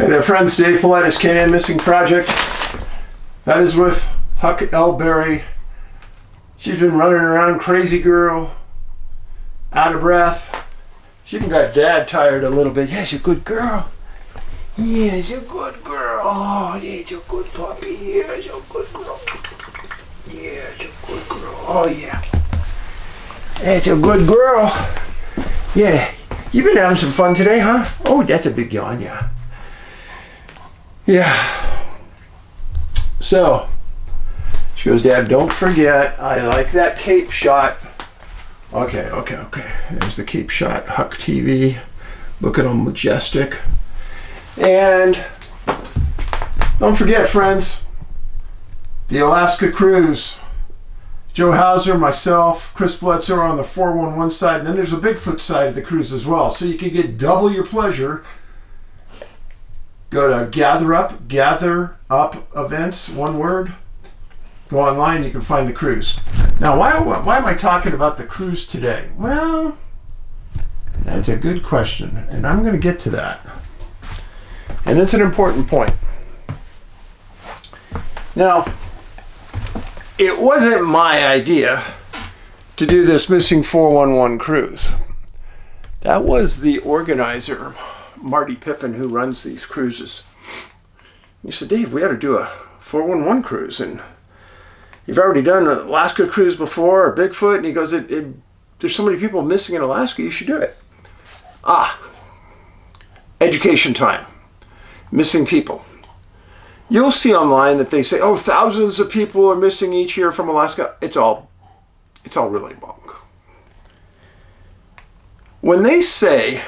Hey there friends, Dave Paulides, CanAm Missing Project. That is with Huck Elberry. She's been running around, crazy girl, out of breath. She even got Dad tired a little bit. Yeah, she's a good girl. Yeah, she's a good girl. Oh, yeah, she's a good puppy. Yeah, she's a good girl. Yeah, she's a good girl. Oh, yeah. That's a good girl. Yeah, you've been having some fun today, huh? Oh, that's a big yawn, yeah. Yeah. So, she goes, Dad, don't forget, I like that cape shot. Okay. There's the cape shot, Huck TV. Look at them, majestic. And don't forget, friends, the Alaska cruise. Joe Hauser, myself, Chris Bledsoe are on the 411 side, and then there's a Bigfoot side of the cruise as well. So you can get double your pleasure. Go to Gather Up events, one word. Go online, you can find the cruise. Now, why am I talking about the cruise today? Well, that's a good question, and I'm going to get to that. And it's an important point. Now, it wasn't my idea to do this Missing 411 cruise. That was the organizer, Marty Pippin, who runs these cruises. He said, Dave, we ought to do a 411 cruise. And you've already done an Alaska cruise before, or Bigfoot. And he goes, there's so many people missing in Alaska, you should do it. Education time. Missing people. You'll see online that they say, oh, thousands of people are missing each year from Alaska. It's all really bunk. When they say,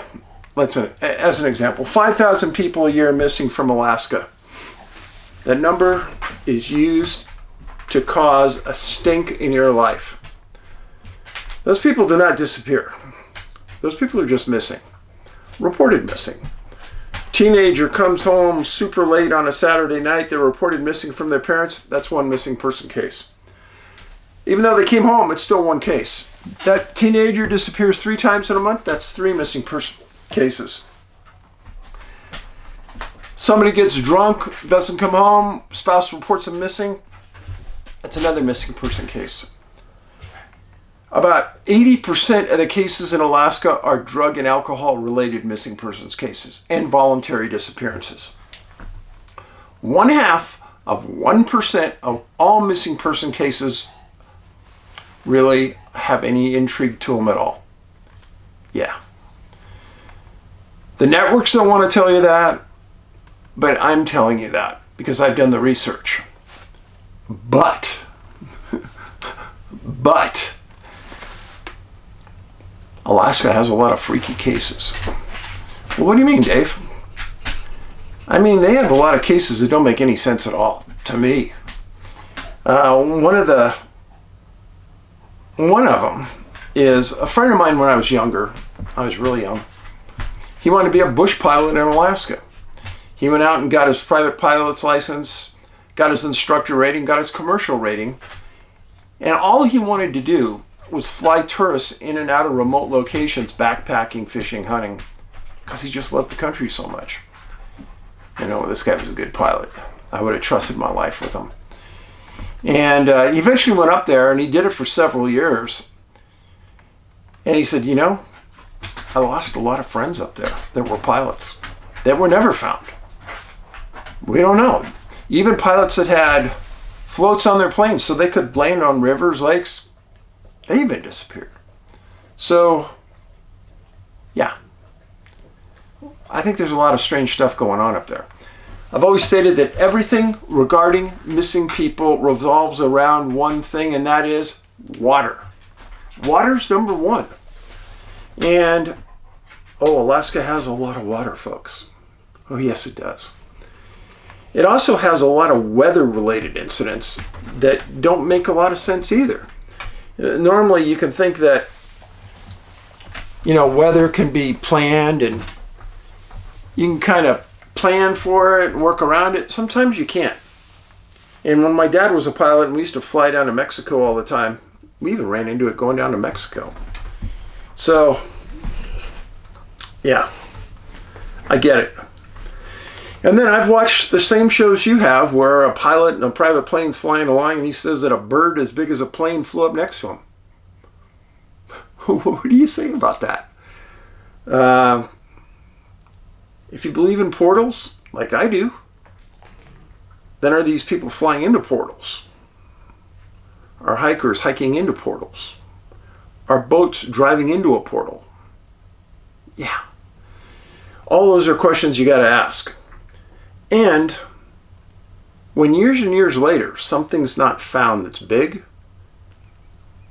as an example, 5,000 people a year missing from Alaska, that number is used to cause a stink in your life. Those people do not disappear. Those people are just missing. Reported missing. Teenager comes home super late on a Saturday night, they're reported missing from their parents, that's one missing person case. Even though they came home, it's still one case. That teenager disappears 3 times in a month, that's 3 missing person cases. Somebody gets drunk, doesn't come home, spouse reports them missing, that's another missing person case. About 80% of the cases in Alaska are drug and alcohol related missing persons cases and voluntary disappearances. 1/2% of all missing person cases really have any intrigue to them at all. Yeah. The networks don't want to tell you that, but I'm telling you that because I've done the research. But Alaska has a lot of freaky cases. Well, what do you mean, Dave? I mean, they have a lot of cases that don't make any sense at all, to me. One of them is a friend of mine when I was younger. I was really young. He wanted to be a bush pilot in Alaska. He went out and got his private pilot's license, got his instructor rating, got his commercial rating, and all he wanted to do was fly tourists in and out of remote locations, backpacking, fishing, hunting, because he just loved the country so much. You know, this guy was a good pilot. I would have trusted my life with him. And he eventually went up there, and he did it for several years. And he said, you know, I lost a lot of friends up there that were pilots that were never found. We don't know. Even pilots that had floats on their planes so they could land on rivers, lakes, they've been disappeared. So, yeah. I think there's a lot of strange stuff going on up there. I've always stated that everything regarding missing people revolves around one thing, and that is water. Water's number one. And, Alaska has a lot of water, folks. Oh, yes, it does. It also has a lot of weather-related incidents that don't make a lot of sense either. Normally, you can think that, weather can be planned and you can kind of plan for it and work around it. Sometimes you can't. And when my dad was a pilot and we used to fly down to Mexico all the time, we even ran into it going down to Mexico. So, yeah, I get it. And then I've watched the same shows you have where a pilot in a private plane's flying along and he says that a bird as big as a plane flew up next to him. What do you say about that? If you believe in portals, like I do, then are these people flying into portals? Are hikers hiking into portals? Are boats driving into a portal? Yeah. All those are questions you got to ask. And when years and years later, something's not found that's big,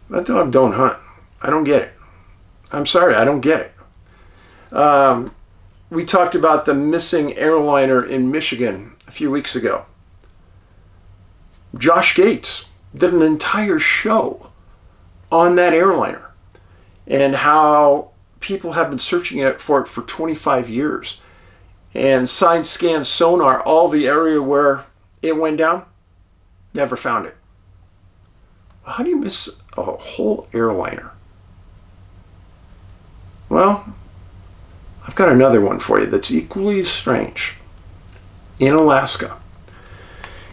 that dog don't hunt. I don't get it. I'm sorry, I don't get it. We talked about the missing airliner in Michigan a few weeks ago. Josh Gates did an entire show on that airliner and how people have been searching for it for 25 years. And side scan sonar, all the area where it went down, never found it. How do you miss a whole airliner? Well, I've got another one for you that's equally as strange. In Alaska.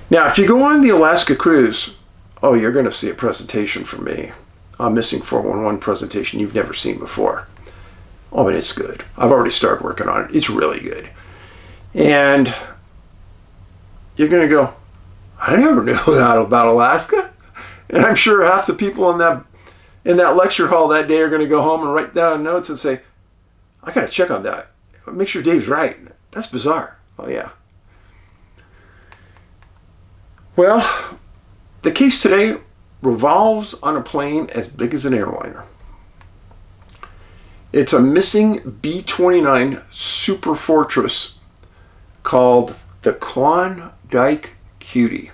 Now, if you go on the Alaska cruise, oh, you're going to see a presentation from me. A missing 411 presentation you've never seen before. Oh, but it's good. I've already started working on it. It's really good. And you're going to go, I never knew that about Alaska. And I'm sure half the people in that lecture hall that day are going to go home and write down notes and say, I got to check on that. Make sure Dave's right. That's bizarre. Oh, yeah. Well, the case today revolves on a plane as big as an airliner. It's a missing B-29 Superfortress called the Klondike Cutie.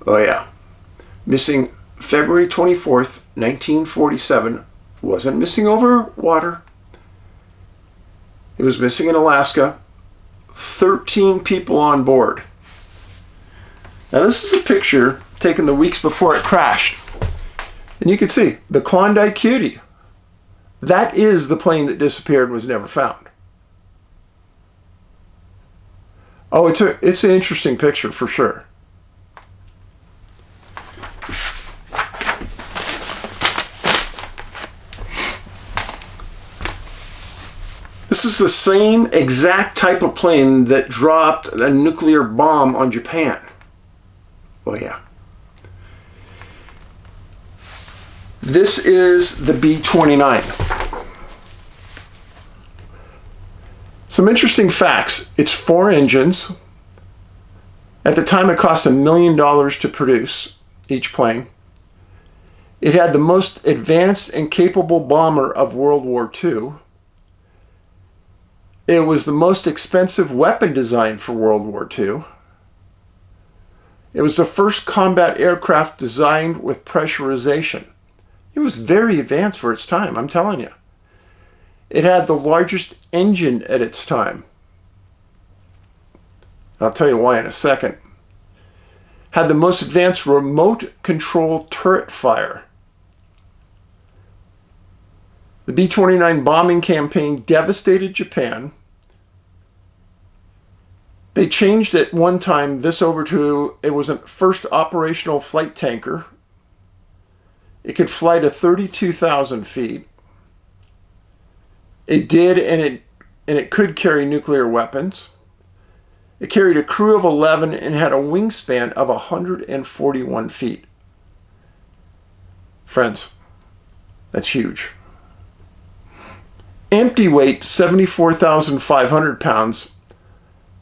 Oh yeah. Missing February 24th, 1947. Wasn't missing over water. It was missing in Alaska. 13 people on board. Now this is a picture taken the weeks before it crashed. And you can see the Klondike Cutie. That is the plane that disappeared and was never found. Oh, it's an interesting picture for sure. This is the same exact type of plane that dropped a nuclear bomb on Japan. Oh yeah. This is the B-29. Some interesting facts. It's 4 engines. At the time, it cost $1 million to produce each plane. It had the most advanced and capable bomber of World War II. It was the most expensive weapon design for World War II. It was the first combat aircraft designed with pressurization. It was very advanced for its time, I'm telling you. It had the largest engine at its time. I'll tell you why in a second. Had the most advanced remote control turret fire. The B-29 bombing campaign devastated Japan. They changed at one time this over to, it was a first operational flight tanker. It could fly to 32,000 feet. It did, and it could carry nuclear weapons. It carried a crew of 11 and had a wingspan of 141 feet. Friends, that's huge. Empty weight, 74,500 pounds.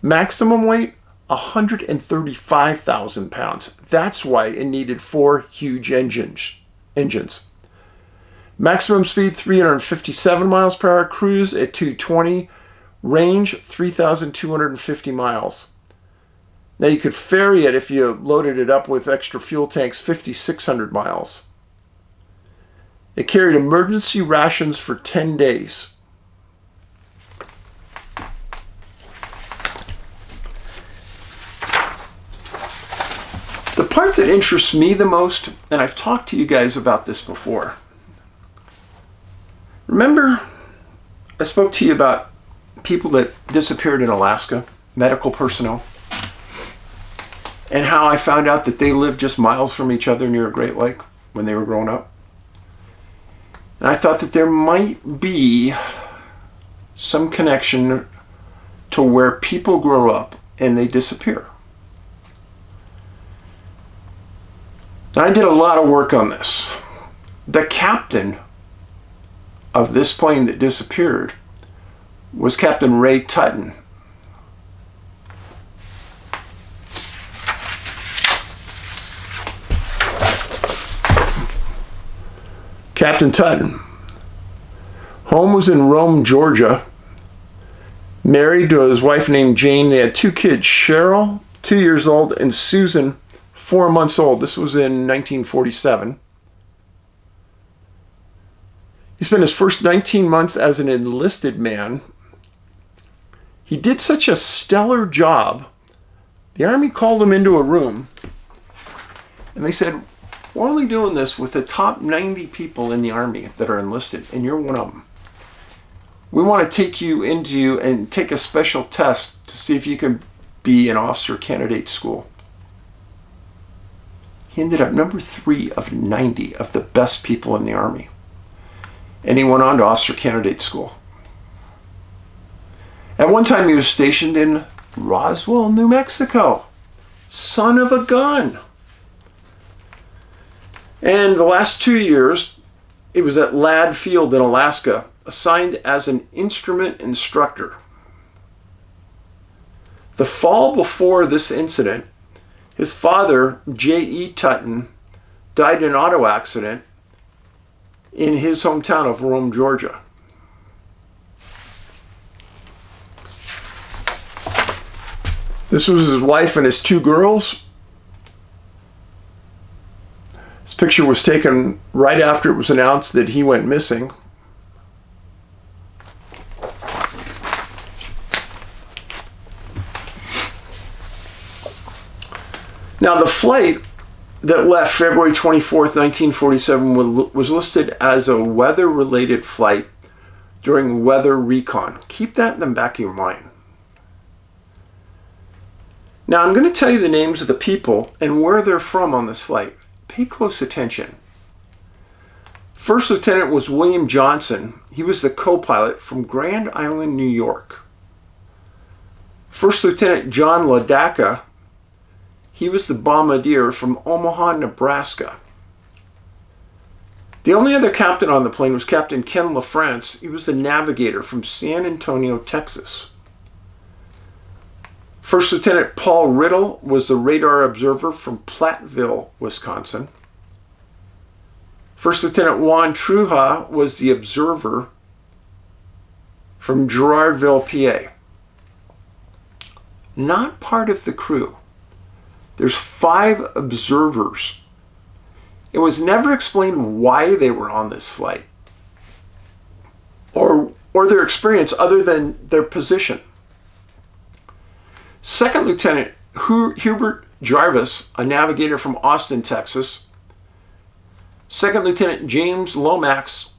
Maximum weight, 135,000 pounds. That's why it needed 4 huge engines. Maximum speed, 357 miles per hour. Cruise at 220. Range, 3,250 miles. Now you could ferry it if you loaded it up with extra fuel tanks, 5,600 miles. It carried emergency rations for 10 days. The part that interests me the most, and I've talked to you guys about this before. Remember, I spoke to you about people that disappeared in Alaska medical personnel, and how I found out that they lived just miles from each other near a Great Lake when they were growing up. And I thought that there might be some connection to where people grow up and they disappear. And I did a lot of work on this. The captain of this plane that disappeared was Captain Ray Tutton. Captain Tutton. Home was in Rome, Georgia. Married to his wife named Jane. They had 2 kids, Cheryl, 2 years old, and Susan, 4 months old. This was in 1947. He spent his first 19 months as an enlisted man. He did such a stellar job, the Army called him into a room, and they said, we're only doing this with the top 90 people in the Army that are enlisted, and you're one of them. We want to take you into and take a special test to see if you can be an officer candidate school. He ended up number 3 of 90 of the best people in the Army. And he went on to officer candidate school. At one time he was stationed in Roswell, New Mexico. Son of a gun. And the last 2 years, he was at Ladd Field in Alaska, assigned as an instrument instructor. The fall before this incident, his father, J.E. Tutton, died in an auto accident in his hometown of Rome, Georgia. This was his wife and his 2 girls. This picture was taken right after it was announced that he went missing. Now, the flight that left February 24th, 1947 was listed as a weather-related flight during weather recon. Keep that in the back of your mind. Now, I'm going to tell you the names of the people and where they're from on this flight. Pay close attention. First Lieutenant was William Johnson. He was the co-pilot from Grand Island, New York. First Lieutenant John Ladaka. He was the bombardier from Omaha, Nebraska. The only other captain on the plane was Captain Ken LaFrance. He was the navigator from San Antonio, Texas. First Lieutenant Paul Riddle was the radar observer from Platteville, Wisconsin. First Lieutenant Juan Truja was the observer from Girardville, PA. Not part of the crew. There's 5 observers. It was never explained why they were on this flight or their experience other than their position. Second Lieutenant Hubert Jarvis, a navigator from Austin, Texas. Second Lieutenant James Lomax,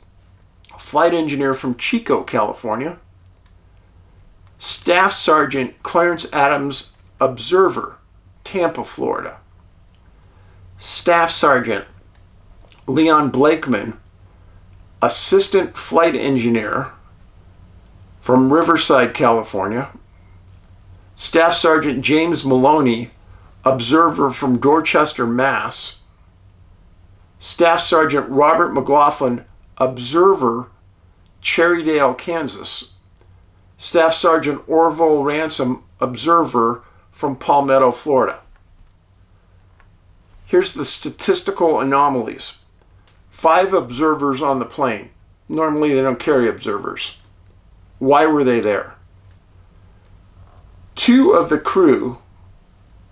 a flight engineer from Chico, California. Staff Sergeant Clarence Adams, observer, Tampa, Florida. Staff Sergeant Leon Blakeman, assistant flight engineer from Riverside, California. Staff Sergeant James Maloney, observer from Dorchester, Mass. Staff Sergeant Robert McLaughlin, observer, Cherrydale, Kansas. Staff Sergeant Orville Ransom, observer from Palmetto, Florida. Here's the statistical anomalies. 5 observers on the plane. Normally they don't carry observers. Why were they there? 2 of the crew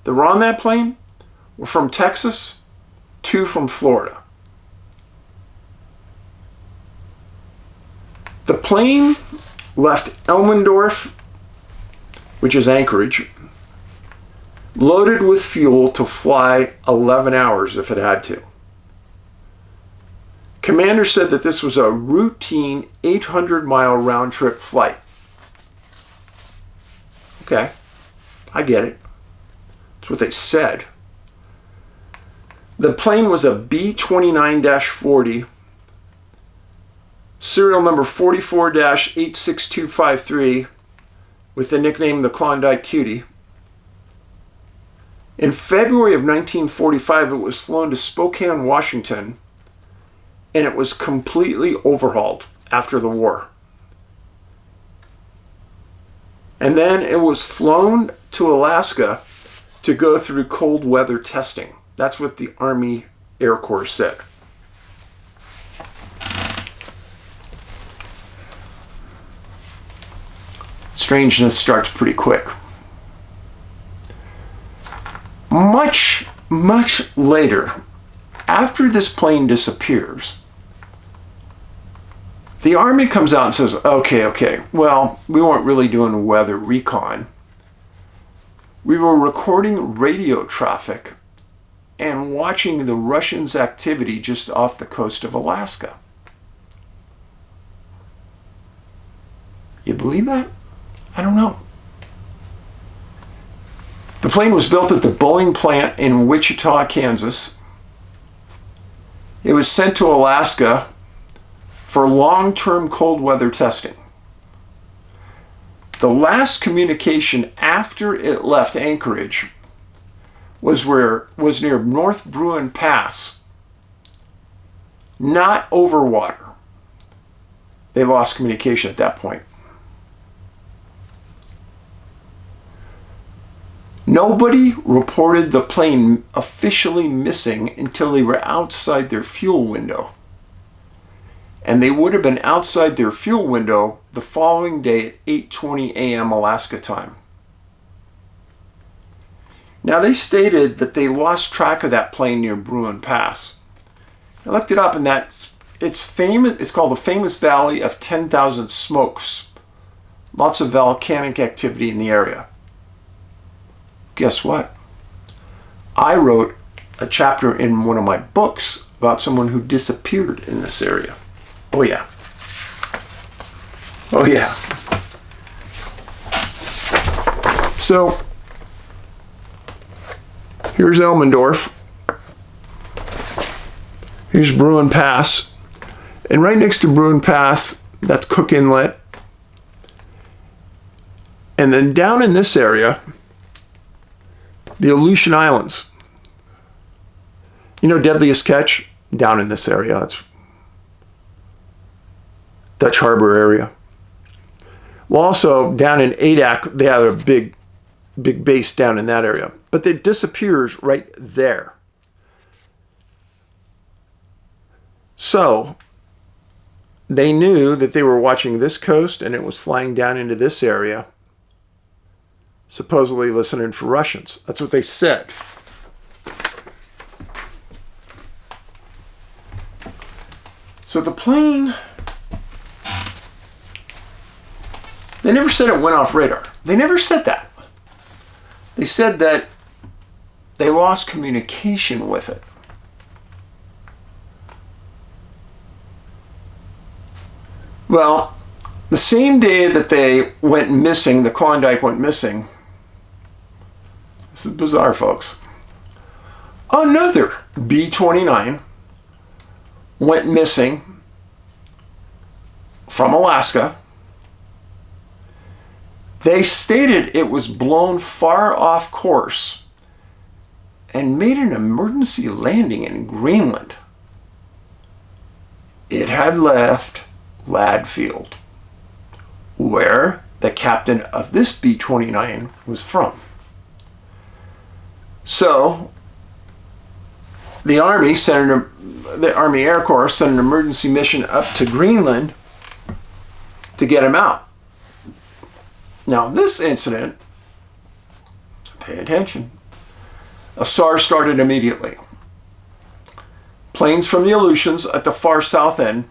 that were on that plane were from Texas, 2 from Florida. The plane left Elmendorf, which is Anchorage, loaded with fuel to fly 11 hours if it had to. Commander said that this was a routine 800-mile round-trip flight. Okay. I get it. That's what they said. The plane was a B-29-40, serial number 44-86253, with the nickname the Klondike Cutie. In February of 1945, it was flown to Spokane, Washington, and it was completely overhauled after the war. And then it was flown to Alaska to go through cold weather testing. That's what the Army Air Corps said. Strangeness starts pretty quick. Much later, after this plane disappears, the Army comes out and says, okay, well, we weren't really doing weather recon. We were recording radio traffic and watching the Russians' activity just off the coast of Alaska. You believe that? I don't know. The plane was built at the Boeing plant in Wichita, Kansas. It was sent to Alaska for long-term cold weather testing. The last communication after it left Anchorage was near North Bruin Pass, not over water. They lost communication at that point. Nobody reported the plane officially missing until they were outside their fuel window. And they would have been outside their fuel window the following day at 8:20 a.m. Alaska time. Now, they stated that they lost track of that plane near Bruin Pass. I looked it up, and it's famous. It's called the famous Valley of 10,000 Smokes. Lots of volcanic activity in the area. Guess what? I wrote a chapter in one of my books about someone who disappeared in this area. Oh yeah. Oh yeah. So, here's Elmendorf. Here's Bruin Pass. And right next to Bruin Pass, that's Cook Inlet. And then down in this area, the Aleutian Islands. You know, Deadliest Catch? Down in this area. That's Dutch Harbor area. Well, also down in Adak, they have a big base down in that area. But it disappears right there. So, they knew that they were watching this coast and it was flying down into this area, supposedly listening for Russians. That's what they said. So the plane, they never said it went off radar. They never said that. They said that they lost communication with it. Well, the same day that they went missing, the Klondike went missing. This is bizarre, folks. Another B-29 went missing from Alaska. They stated it was blown far off course and made an emergency landing in Greenland. It had left Ladd Field, where the captain of this B-29 was from. So, the Army Air Corps sent an emergency mission up to Greenland to get him out. Now, this incident, pay attention, a SAR started immediately. Planes from the Aleutians at the far south end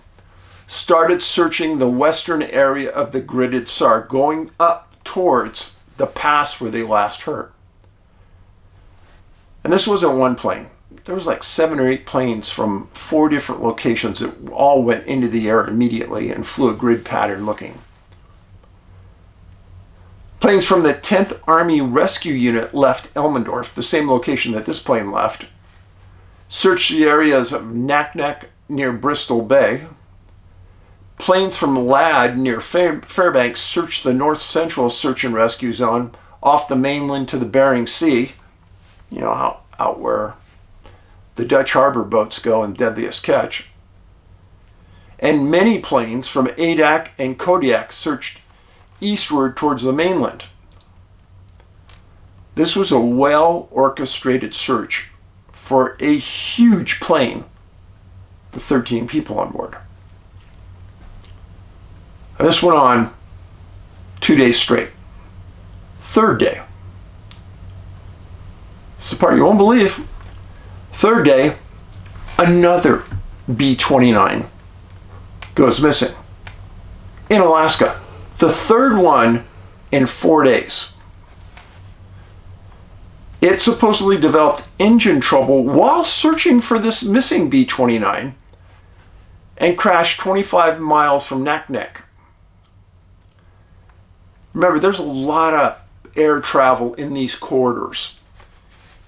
started searching the western area of the gridded SAR, going up towards the pass where they last heard. And this wasn't one plane. There was like 7 or 8 planes from 4 different locations that all went into the air immediately and flew a grid pattern looking. Planes from the 10th Army Rescue Unit left Elmendorf, the same location that this plane left, searched the areas of Naknek near Bristol Bay. Planes from LAD near Fairbanks searched the north central search and rescue zone off the mainland to the Bering Sea, you know, out where the Dutch harbor boats go in Deadliest Catch. And many planes from Adak and Kodiak searched eastward towards the mainland. This was a well-orchestrated search for a huge plane with 13 people on board. And this went on 2 days straight. Third day. This is the part you won't believe. Third day, another B-29 goes missing in Alaska. The third one in 4 days. It supposedly developed engine trouble while searching for this missing B-29 and crashed 25 miles from Naknek. Remember, there's a lot of air travel in these corridors.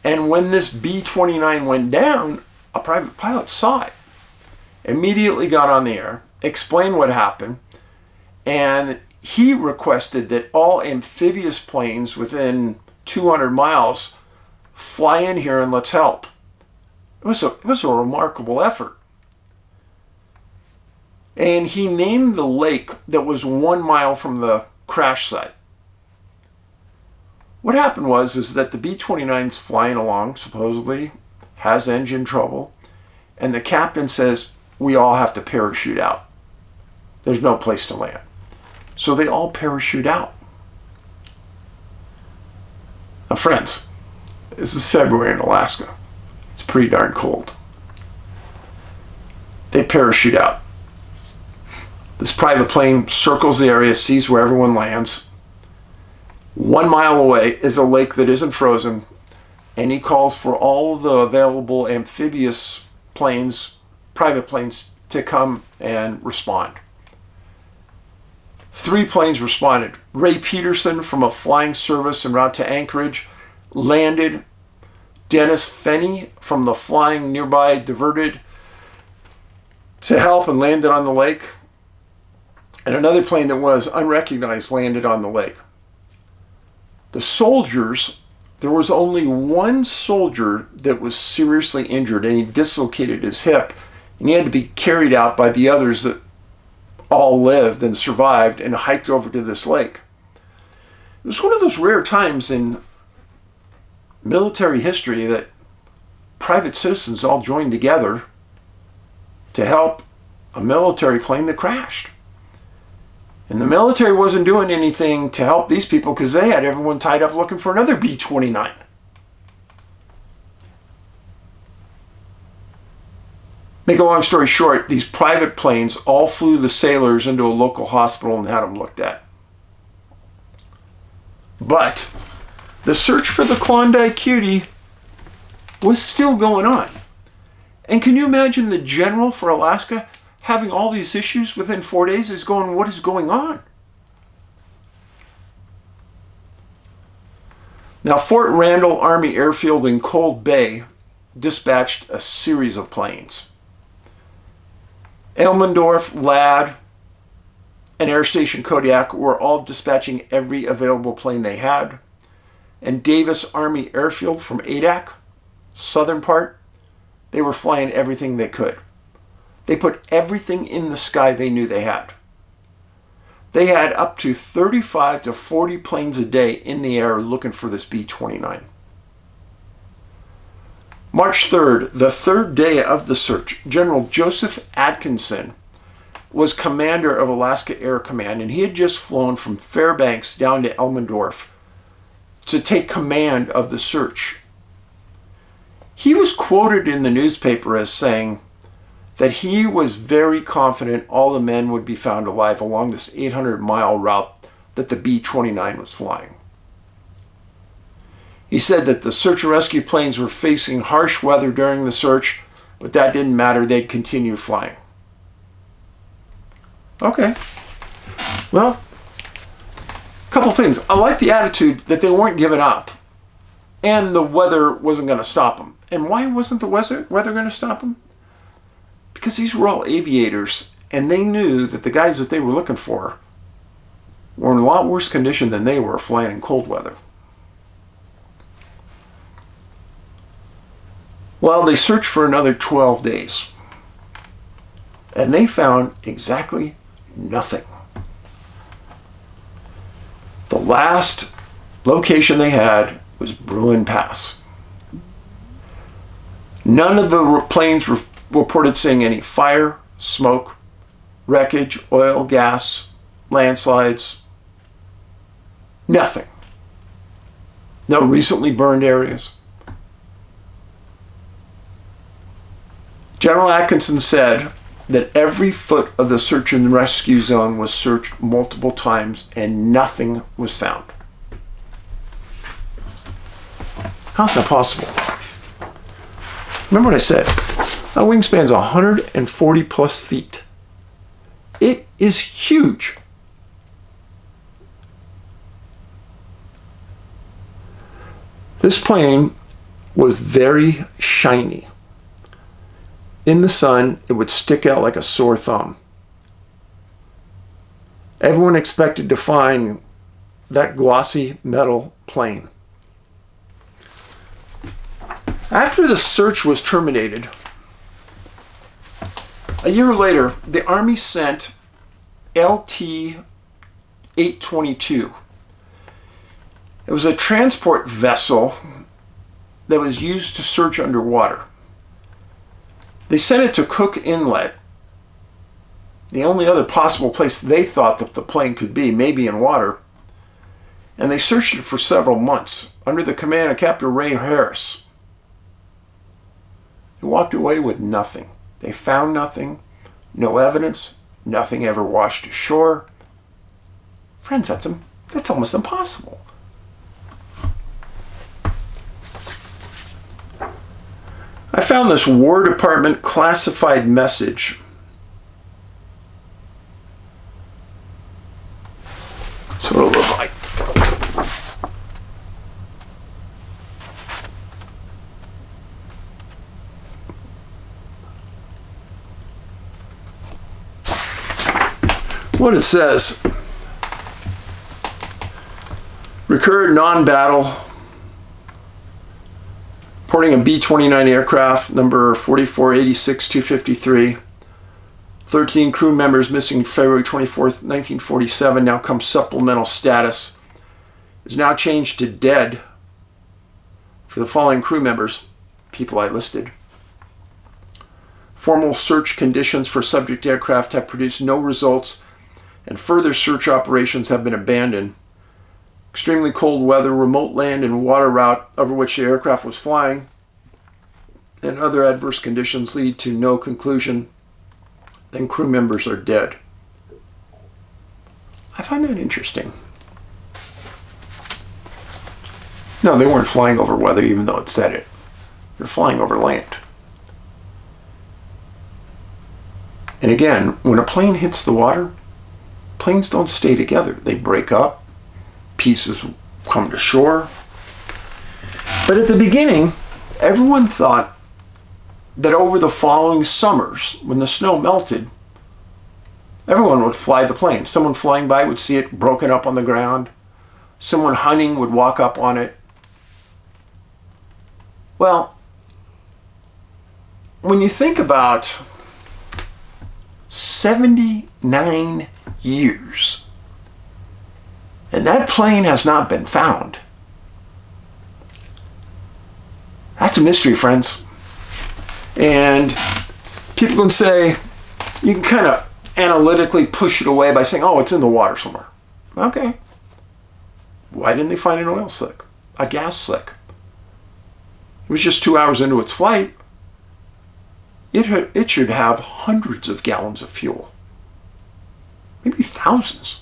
And when this B-29 went down, a private pilot saw it, immediately got on the air, explained what happened, and he requested that all amphibious planes within 200 miles fly in here and let's help. It was a remarkable effort. And he named the lake that was 1 mile from the crash site. What happened was that the B-29's flying along, supposedly, has engine trouble, and the captain says, we all have to parachute out. There's no place to land. So they all parachute out. Now, friends, this is February in Alaska. It's pretty darn cold. They parachute out. This private plane circles the area, sees where everyone lands. 1 mile away is a lake that isn't frozen, and he calls for all of the available amphibious planes, private planes, to come and respond. 3 planes responded. Ray Peterson from a flying service en route to Anchorage landed. Dennis Fenney from the flying nearby diverted to help and landed on the lake. And another plane that was unrecognized landed on the lake. The soldiers, there was only one soldier that was seriously injured, and he dislocated his hip, and he had to be carried out by the others that all lived and survived and hiked over to this lake. It was one of those rare times in military history that private citizens all joined together to help a military plane that crashed. And the military wasn't doing anything to help these people because they had everyone tied up looking for another B-29. Make a long story short, these private planes all flew the sailors into a local hospital and had them looked at. But the search for the Klondike Cutie was still going on. And can you imagine the general for Alaska having all these issues within 4 days is going, what is going on? Now, Fort Randall Army Airfield in Cold Bay dispatched a series of planes. Elmendorf, LAD, and Air Station Kodiak were all dispatching every available plane they had. And Davis Army Airfield from Adak, southern part, they were flying everything they could. They put everything in the sky they knew they had. They had up to 35 to 40 planes a day in the air looking for this B-29. March 3rd, the third day of the search, General Joseph Atkinson was commander of Alaska Air Command, and he had just flown from Fairbanks down to Elmendorf to take command of the search. He was quoted in the newspaper as saying that he was very confident all the men would be found alive along this 800-mile route that the B-29 was flying. He said that the search and rescue planes were facing harsh weather during the search, but that didn't matter. They'd continue flying. Okay. Well, a couple things. I like the attitude that they weren't giving up and the weather wasn't going to stop them. And why wasn't the weather going to stop them? Because these were all aviators, and they knew that the guys that they were looking for were in a lot worse condition than they were flying in cold weather. Well, they searched for another 12 days, and they found exactly nothing. The last location they had was Bruin Pass. None of the planes reported seeing any fire, smoke, wreckage, oil, gas, landslides. Nothing. No recently burned areas. General Atkinson said that every foot of the search and rescue zone was searched multiple times and nothing was found. How's that possible? Remember what I said? That wingspan's 140 plus feet. It is huge. This plane was very shiny. In the sun, it would stick out like a sore thumb. Everyone expected to find that glossy metal plane. After the search was terminated, a year later, the Army sent LT-822. It was a transport vessel that was used to search underwater. They sent it to Cook Inlet, the only other possible place they thought that the plane could be, maybe in water, and they searched it for several months under the command of Captain Ray Harris. They walked away with nothing. They found nothing, no evidence, nothing ever washed ashore. Friends, that's almost impossible. I found this War Department classified message. So what it looked like. What it says: recurred non-battle, reporting a B-29 aircraft, number 4486-253. 13 crew members missing February 24th, 1947. Now comes supplemental status. Is now changed to dead for the following crew members, people I listed. Formal search conditions for subject aircraft have produced no results, and further search operations have been abandoned. Extremely cold weather, remote land and water route over which the aircraft was flying, and other adverse conditions lead to no conclusion. Then crew members are dead. I find that interesting. No, they weren't flying over weather, even though it said it. They're flying over land. And again, when a plane hits the water, planes don't stay together. They break up. Pieces come to shore. But at the beginning, everyone thought that over the following summers, when the snow melted, everyone would fly the plane. Someone flying by would see it broken up on the ground. Someone hunting would walk up on it. Well, when you think about 79 years, and that plane has not been found, that's a mystery, friends. And people can say, you can kind of analytically push it away by saying, oh, it's in the water somewhere. Okay. Why didn't they find an oil slick, a gas slick? It was just 2 hours into its flight. It should have hundreds of gallons of fuel. Maybe thousands.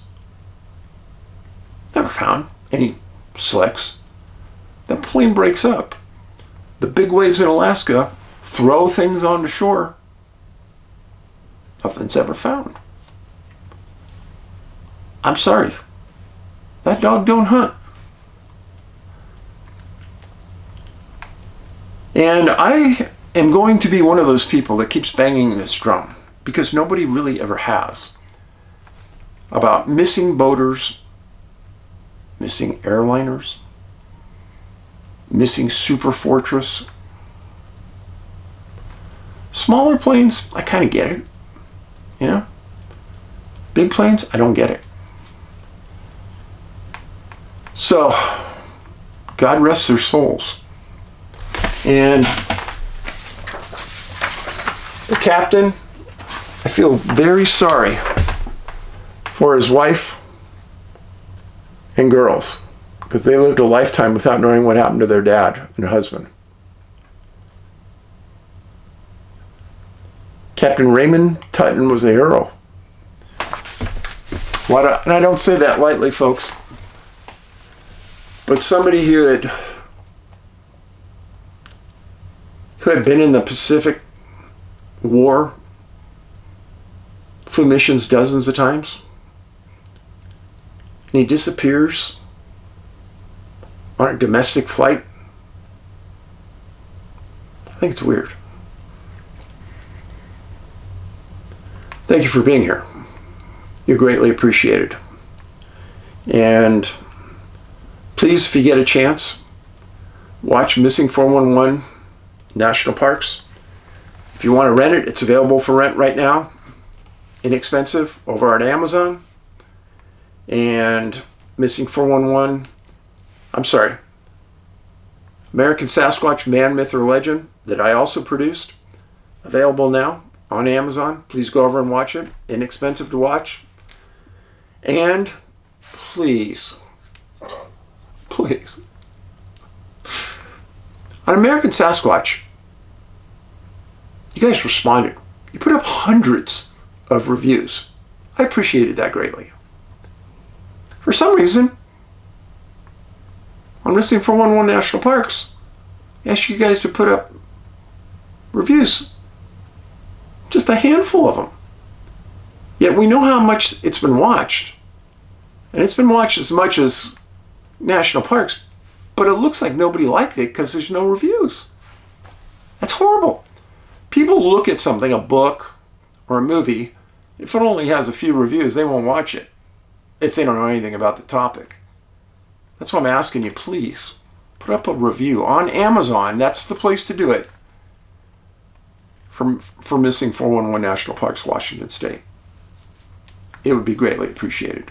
Never found any slicks. The plane breaks up. The big waves in Alaska throw things onto shore. Nothing's ever found. I'm sorry. That dog don't hunt. And I am going to be one of those people that keeps banging this drum, because nobody really ever has, about missing boaters, missing airliners, missing Superfortress. Smaller planes, I kind of get it, you know? Big planes, I don't get it. So, God rest their souls. And the captain, I feel very sorry for his wife and girls, because they lived a lifetime without knowing what happened to their dad and husband. Captain Raymond Tutton was a hero. And I don't say that lightly, folks, but somebody who had been in the Pacific War, flew missions dozens of times, and he disappears on a domestic flight. I think it's weird. Thank you for being here. You're greatly appreciated. And please, if you get a chance, watch Missing 411 National Parks. If you want to rent it, it's available for rent right now. Inexpensive, over at Amazon. And Missing 411, American Sasquatch Man, Myth, or Legend, that I also produced, available now on Amazon. Please go over and watch it. Inexpensive to watch. And please, on American Sasquatch, you guys responded. You put up hundreds of reviews. I appreciated that greatly. For some reason, on Missing 411 National Parks, I asked you guys to put up reviews. Just a handful of them. Yet we know how much it's been watched. And it's been watched as much as National Parks, but it looks like nobody liked it because there's no reviews. That's horrible. People look at something, a book or a movie, if it only has a few reviews, they won't watch it if they don't know anything about the topic. That's why I'm asking you, please, put up a review on Amazon. That's the place to do it for Missing 411 National Parks, Washington State. It would be greatly appreciated.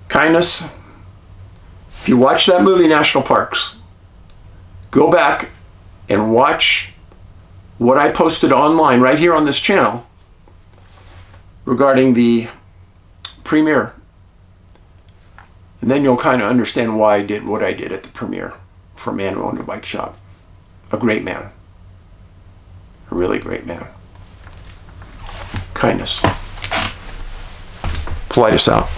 Kindness. If you watch that movie, National Parks, go back and watch what I posted online right here on this channel regarding the premiere. And then you'll kind of understand why I did what I did at the premiere for a man who owned a bike shop. A great man. A really great man. Kindness. Paulides out.